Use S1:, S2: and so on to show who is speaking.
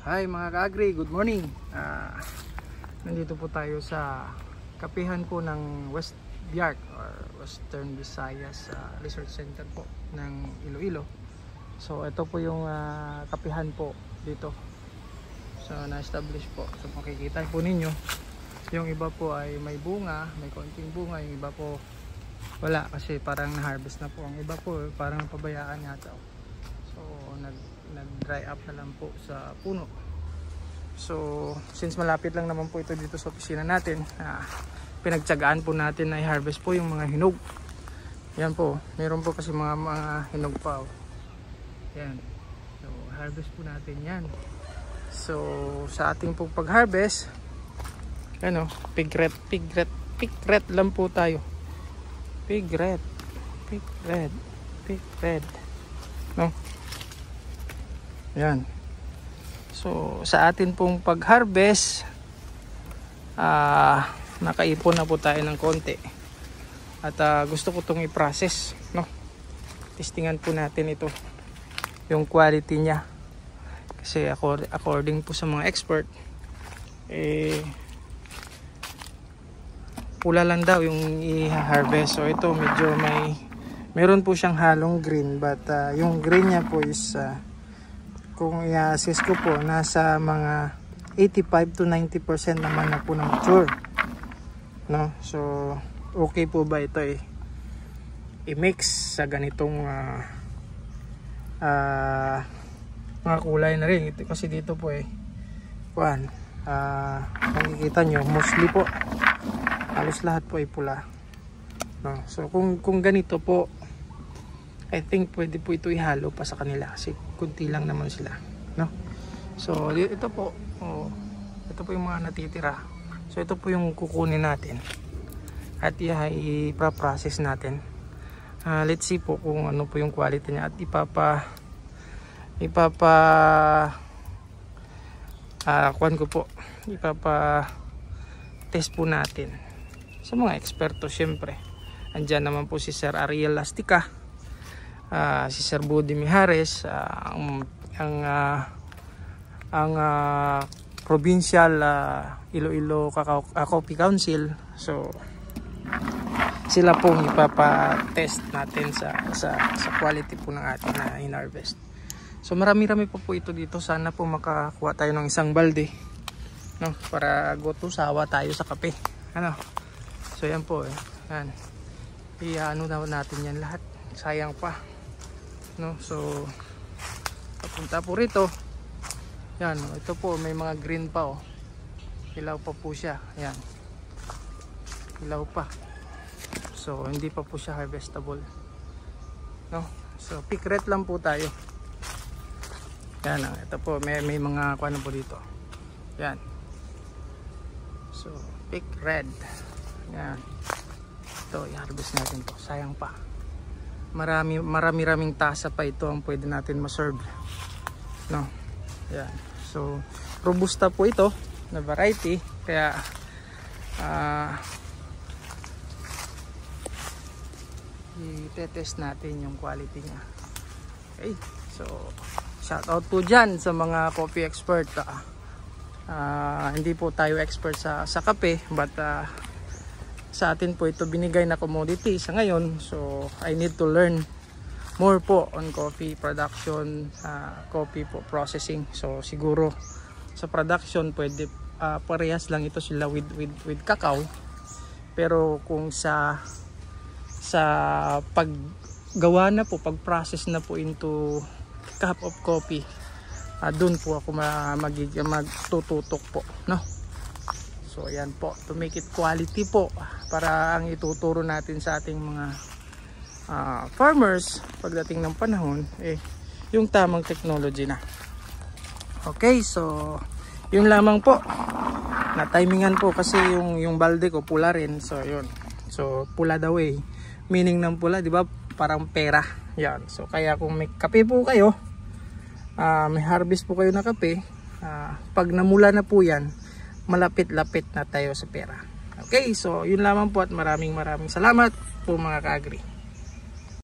S1: Hi mga ka-agri, good morning. Nandito po tayo sa kapihan po ng West Biak or Western Visayas Research Center po ng Iloilo. So ito po yung kapihan po dito. So na-establish po. So makikita po ninyo, yung iba po ay may bunga, may konting bunga, yung iba po wala kasi parang na-harvest na po. Ang iba po parang pabayaan yata. So nag-dry up na lang po sa puno. So since malapit lang naman po ito dito sa opisina natin, pinagtyagaan po natin na i-harvest po yung mga hinog. Yan po, meron po kasi mga hinog pa. Yan, so harvest po natin yan. So sa ating po pag-harvest, ano, pigret lang po tayo. Pigret, no? Yan. So sa atin pong pag-harvest, nakaipon na po tayo ng konti. At gusto ko itong i-process, no? Testingan po natin ito, yung quality niya. Kasi according po sa mga expert, pula lang daw yung i-harvest. So ito medyo meron po siyang halong green, but yung green niya po is kung i-assess ko po, nasa mga 85 to 90% naman na po na mature, no? So okay po ba ito i-mix sa ganitong mga kulay na rin? Ito, kasi dito po makikita nyo mostly po halos lahat po ay pula, no? So kung ganito po, I think pwede po ito ihalo pa sa kanila kasi kunti lang naman sila, no? So ito po, ito po yung mga natitira. So ito po yung kukunin natin at i-process natin. Let's see po kung ano po yung quality niya at test po natin sa mga eksperto. Syempre andyan naman po si Sir Ariel Lastica, si Sir Budi Mijares, ang Provincial Iloilo Coffee Council. So sila pong ipapa-test natin sa quality po ng ating in-harvest. So marami-rami po ito dito. Sana po makakuha tayo ng isang balde, no, para goto sawa tayo sa kape, ano. So yan po, yan, i-ano natin yan lahat, sayang pa, no. So papunta po rito. Yan, ito po may mga green pa, ilaw pa po siya, yan, ilaw pa. So hindi pa po siya harvestable, no. So pick red lang po tayo. Yan, ito po may mga kuano po dito. Yan. So pick red. Yan. Ito i-harvest natin to. Sayang pa. Marami-raming tasa pa ito ang pwede natin ma-serve, no. Yan. So robusta po ito na variety, kaya i-test natin yung quality niya. Okay, so shout out po dyan sa mga coffee expert. Hindi po tayo expert sa kape, but sa atin po ito binigay na commodity sa ngayon. So I need to learn more po on coffee production, coffee po processing. So siguro sa production pwede parehas lang ito sila with cacao, pero kung sa paggawa na po, pag-process na po into cup of coffee, doon po ako magtututok po, no. So ayan po, to make it quality po, para ang ituturo natin sa ating mga farmers pagdating ng panahon, yung tamang technology na. Okay, so yun lamang po, na timingan po kasi yung balde ko pula rin. So yun, so pula daw meaning ng pula, di ba, parang pera. Yan, so kaya kung may kape po kayo, may harvest po kayo na kape, pag namula na po yan, malapit-lapit na tayo sa pera. Okay, so yun lamang po at maraming salamat po mga ka-agri.